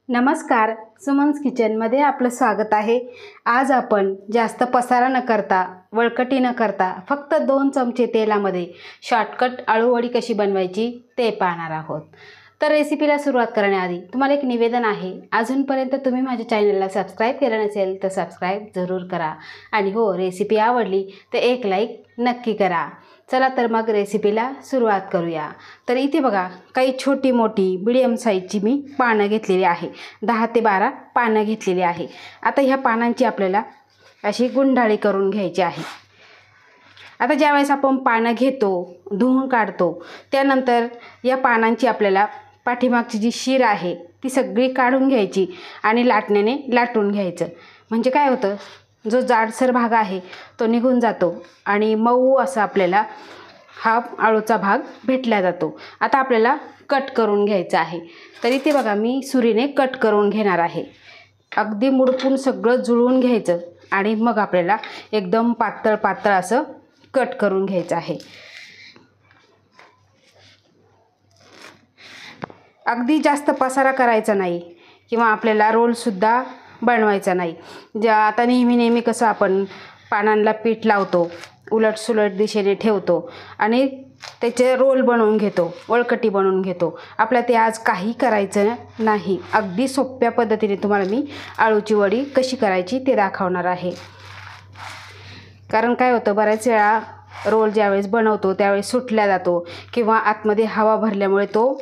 नमस्कार, सुमन्स किचनमध्ये आपलं स्वागत आहे। आज आपण जास्त पसारा न करता, वळकटी न करता फक्त 2 चमचे तेलामध्ये शॉर्टकट आळूवडी कशी बनवायची ते पाहणार आहोत। तर रेसिपीला सुरुवात करण्याआधी तुम्हाला एक निवेदन आहे, अजूनपर्यंत तुम्ही माझ्या चॅनलला सबस्क्राइब केलं नसेल तर सबस्क्राइब जरूर करा आणि हो, रेसिपी आवडली तर एक लाईक नक्की करा। चला तर मग रेसिपीला सुरुवात करूया। तर इथे बघा, काही छोटी मोठी मीडियम साईजची मी पानं घेतलेली आहे। 10 ते 12 पानं घेतलेली आहे। आता ह्या पानांची आपल्याला अशी गुंडाळी करून घ्यायची आहे। आता ज्यावेळेस आपण पानं घेतो, धुवून काढतो, त्यानंतर या पानांची आपल्याला पाठीमागची जी शीर आहे ती सगळी काढून घ्यायची आणि लाटण्याने लाटून घ्यायचं। म्हणजे काय होतं, जो जाडसर भाग आहे तो निघून जातो आणि मऊ असा आपल्याला हा आळूचा भाग भेटला जातो। आता आपल्याला कट करून घ्यायचा आहे। तर इथे बघा, मी सुरीने कट करून घेणार आहे। अगदी मुडपून सगळं जुळवून घ्यायचं आणि मग आपल्याला एकदम पातळ पातळ असं कट करून घ्यायचं आहे। अगदी जास्त पसारा करायचा नाही किंवा आपल्याला रोलसुद्धा बनवायचा नाही। आता नेहमी कसं आपण पानांना पीठ लावतो, उलटसुलट दिशेने ठेवतो आणि त्याचे रोल बनवून घेतो, वळकटी बनवून घेतो। आपल्याला ते आज काही करायचं नाही। अगदी सोप्या पद्धतीने तुम्हाला मी आळूची वडी कशी करायची ते दाखवणार आहे। कारण काय होतं, बऱ्याच वेळा रोल ज्यावेळेस बनवतो त्यावेळेस सुटला जातो किंवा आतमध्ये हवा भरल्यामुळे तो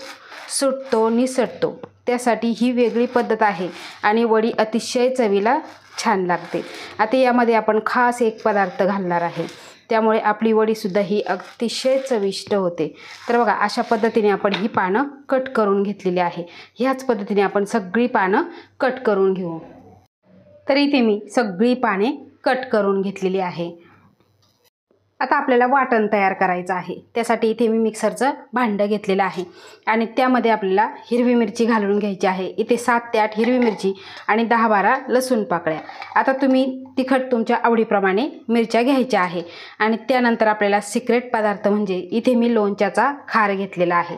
सुटतो, निसटतो। त्यासाठी ही वेगळी पद्धत आहे आणि वडी अतिशय चवीला छान लागते। आता यामध्ये आपण खास एक पदार्थ घालणार आहे, त्यामुळे आपली वडीसुद्धा ही अतिशय चविष्ट होते। तर बघा, अशा पद्धतीने आपण ही पानं कट करून घेतलेली आहे। ह्याच पद्धतीने आपण सगळी पानं कट करून घेऊ। तर इथे मी सगळी पाने कट करून घेतलेली आहे। आता आपल्याला वाटण तयार करायचं आहे। त्यासाठी इथे मी मिक्सरचं भांडं घेतलेलं आहे आणि त्यामध्ये आपल्याला हिरवी मिरची घालून घ्यायची आहे। इथे 7 ते 8 हिरवी मिरची आणि 10-12 लसूण पाकळ्या। आता तुम्ही तिखट तुमच्या आवडीप्रमाणे मिरच्या घ्यायच्या आहे आणि त्यानंतर आपल्याला सिक्रेट पदार्थ म्हणजे इथे मी लोणच्याचा खार घेतलेला आहे।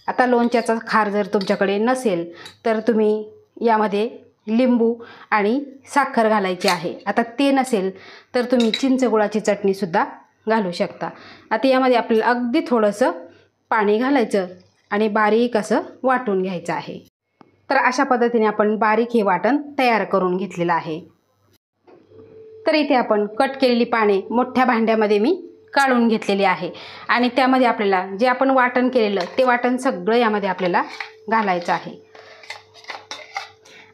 आता लोणच्याचा खार जर तुमच्याकडे नसेल तर तुम्ही यामध्ये लिंबू आणि साखर घालायची आहे। आता ते नसेल तर तुम्ही चिंचगुळाची चटणीसुद्धा घालू शकता। आता यामध्ये आपल्याला अगदी थोडंसं पाणी घालायचं आणि बारीक असं वाटून घ्यायचं आहे। तर अशा पद्धतीने आपण बारीक हे वाटण तयार करून घेतलेलं आहे। तर इथे आपण कट केलेली पाने मोठ्या भांड्यामध्ये मी काढून घेतलेली आहे आणि त्यामध्ये आपल्याला जे आपण वाटण केलेलं ते वाटण सगळं यामध्ये आपल्याला घालायचं आहे।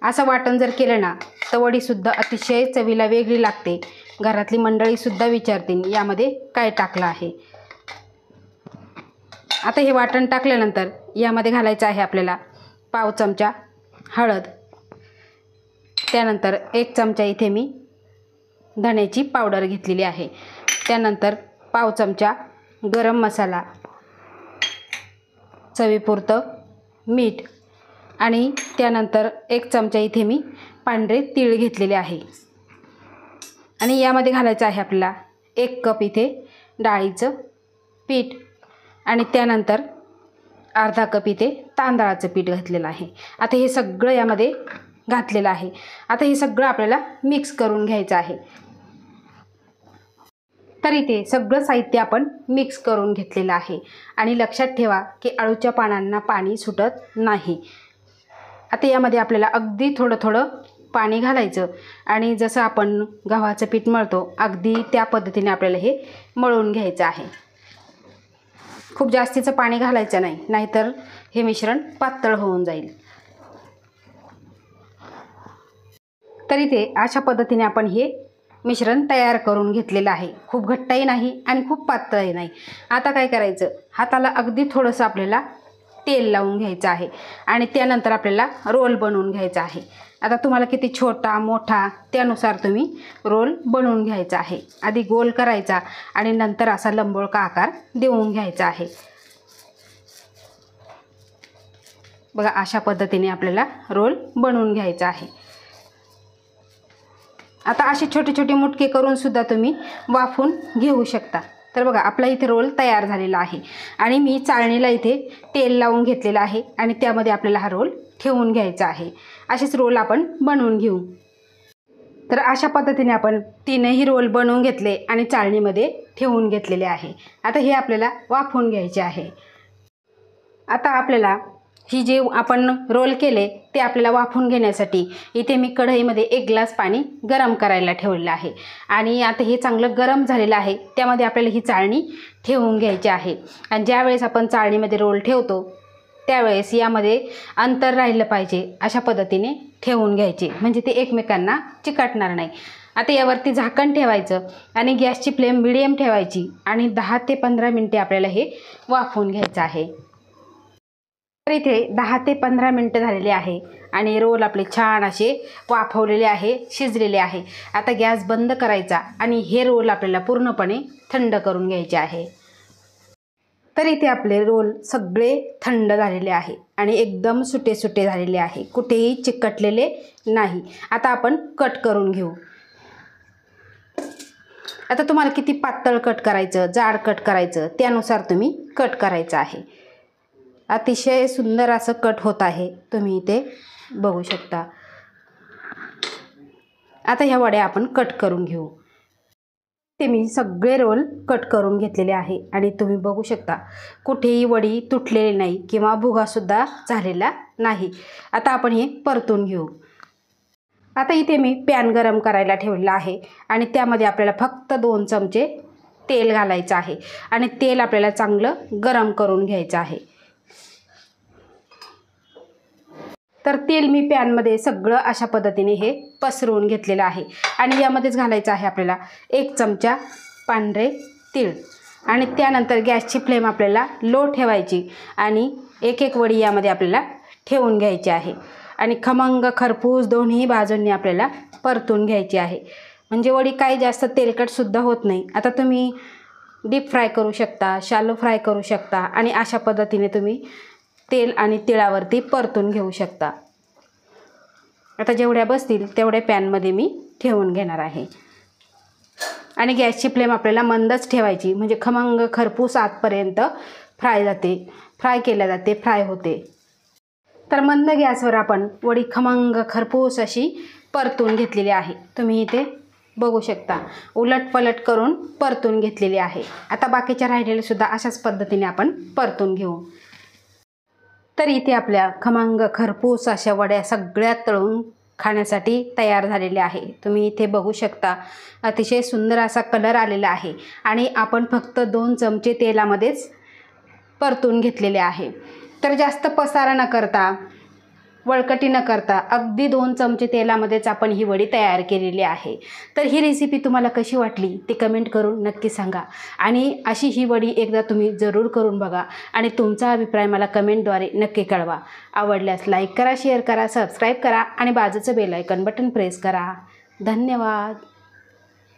असं वाटण जर केलं ना तर वडीसुद्धा अतिशय चवीला वेगळी लागते। घरातली मंडळीसुद्धा विचारतील यामध्ये काय टाकलं आहे। आता हे वाटण टाकल्यानंतर यामध्ये घालायचं आहे आपल्याला पाव चमचा हळद, त्यानंतर 1 चमचा इथे मी धण्याची पावडर घेतलेली आहे, त्यानंतर पाव चमचा गरम मसाला, चवीपुरतं मीठ आणि त्यानंतर 1 चमचा इथे मी पांढरे तीळ घेतलेले आहे आणि यामध्ये घालायचं आहे आपल्याला 1 कप इथे डाळीचं पीठ आणि त्यानंतर अर्धा कप इथे तांदळाचं पीठ घातलेलं आहे। आता हे सगळं यामध्ये घातलेलं आहे। आता हे सगळं आपल्याला मिक्स करून घ्यायचं आहे। तर इथे सगळं साहित्य आपण मिक्स करून घेतलेलं आहे आणि लक्षात ठेवा की आळूच्या पानांना पाणी सुटत नाही। आता यामध्ये आपल्याला अगदी थोडं थोडं पाणी घालायचं आणि जसं आपण गव्हाचं पीठ मळतो अगदी त्या पद्धतीने आपल्याला हे मळून घ्यायचं आहे। खूप जास्तीचं पाणी घालायचं नाही, नाहीतर हे मिश्रण पातळ होऊन जाईल। तर इथे अशा पद्धतीने आपण हे मिश्रण तयार करून घेतलेलं आहे। खूप घट्टही नाही आणि खूप पातळही नाही। आता काय करायचं, हाताला अगदी थोडंसं आपल्याला तेल लावून घ्यायचं आहे आणि त्यानंतर आपल्याला रोल बनवून घ्यायचा आहे। आता तुम्हाला किती छोटा मोठा त्यानुसार तुम्ही रोल बनवून घ्यायचा आहे। आधी गोल करायचा आणि नंतर असा लंबगोल आकार देऊन घ्यायचा आहे। बघा, अशा पद्धतीने आपल्याला रोल बनवून घ्यायचा आहे। आता असे छोटे छोटे मुटके करून सुद्धा तुम्ही वाफवून घेऊ शकता। तर बघा, आपला इथे रोल तयार झालेला आहे आणि मी चाळणीला इथे तेल लावून घेतलेलं आहे आणि त्यामध्ये आपल्याला हा रोल ठेवून घ्यायचा आहे. असेच रोल आपण बनवून घेऊ. तर अशा पद्धतीने आपण तीनही रोल बनवून घेतले आणि चाळणीमध्ये ठेवून घेतलेले आहे. आता हे आपल्याला वाफवून घ्यायचे आहे. आता आपल्याला ही जे आपण रोल केले ते आपल्याला वाफवून घेण्यासाठी इथे मी कढईमध्ये 1 ग्लास पाणी गरम करायला ठेवलेलं आहे. आणि आता हे चांगलं गरम झालेलं आहे. त्यामध्ये आपल्याला ही चाळणी ठेवून घ्यायची आहे. आणि ज्यावेळेस आपण चाळणीमध्ये रोल ठेवतो त्यावेळेस यामध्ये अंतर राहिलं पाहिजे, अशा पद्धतीने ठेवून घ्यायचे, म्हणजे ते एकमेकांना चिकटणार नाही. आता यावरती झाकण ठेवायचं आणि गॅसची फ्लेम मिडियम ठेवायची आणि 10 ते 15 मिनटे आपल्याला हे वाफवून घ्यायचं आहे. तर इथे 10 ते 15 मिनटं झालेले आहे आणि रोल आपले छान असे वाफवलेले आहे, शिजलेले आहे. आता गॅस बंद करायचा आणि हे रोल आपल्याला पूर्णपणे थंड करून घ्यायचे आहे. तर इथे आपले रोल सगळे थंड झालेले आहे आणि एकदम सुटे सुटे झालेले आहे, कुठेही चिकटलेले नाही. आता आपण कट करून घेऊ. आता तुम्हाला किती पातळ कट करायचं, जाड कट करायचं त्यानुसार तुम्ही कट करायचं आहे. अतिशय सुंदर असं कट होत आहे, तुम्ही इथे बघू शकता. आता ह्या वड्या आपण कट करून घेऊ. ते मी सगळे रोल कट करून घेतलेले आहे आणि तुम्ही बघू शकता कुठेही वडी तुटलेली नाही किंवा भुगासुद्धा झालेला नाही. आता आपण हे परतून घेऊ. आता इथे मी पॅन गरम करायला ठेवलेला आहे आणि त्यामध्ये आपल्याला फक्त 2 चमचे तेल घालायचं आहे आणि तेल आपल्याला चांगलं गरम करून घ्यायचं आहे. तर तेल मी पॅनमध्ये सगळं अशा पद्धतीने हे पसरवून घेतलेलं आहे आणि यामध्येच घालायचं आहे आपल्याला 1 चमचा पांढरे तीळ आणि त्यानंतर गॅसची फ्लेम आपल्याला लो ठेवायची आणि एक एक वडी यामध्ये आपल्याला ठेवून घ्यायची आहे आणि खमंग खरपूस दोन्ही बाजूंनी आपल्याला परतून घ्यायची आहे, म्हणजे वडी काही जास्त तेलकटसुद्धा होत नाही. आता तुम्ही डीप फ्राय करू शकता, शॅलो फ्राय करू शकता आणि अशा पद्धतीने तुम्ही तेल आणि तिळावरती परतून घेऊ शकता. आता जेवढ्या बसतील तेवढ्या पॅनमध्ये मी ठेवून घेणार आहे आणि गॅसची फ्लेम आपल्याला मंदच ठेवायची, म्हणजे खमंग खरपूस आतपर्यंत फ्राय केल्या जाते, फ्राय होते. तर मंद गॅसवर आपण वडी खमंग खरपूस अशी परतून घेतलेली आहे. तुम्ही इथे बघू शकता उलट पलट करून परतून घेतलेली आहे. आता बाकीच्या राहिलेले सुद्धा अशाच पद्धतीने आपण परतून घेऊ. तर इथे आपल्या खमंग खरपूस अशा वड्या सगळ्या तळून खाण्यासाठी तयार झालेल्या आहे. तुम्ही इथे बघू शकता अतिशय सुंदर असा कलर आलेला आहे आणि आपण फक्त 2 चमचे तेलामध्येच परतून घेतलेले आहे. तर जास्त पसारा न करता, वळकटी न करता अगदी 2 चमचे तेलामध्येच आपण ही वडी तयार केलेली आहे. तर ही रेसिपी तुम्हाला कशी वाटली ते कमेंट करून नक्की सांगा आणि अशी ही वडी एकदा तुम्ही जरूर करून बघा आणि तुमचा अभिप्राय मला कमेंटद्वारे नक्की कळवा. आवडल्यास लाईक करा, शेअर करा, सबस्क्राईब करा आणि बाजूचं बेल आयकॉन बटन प्रेस करा. धन्यवाद.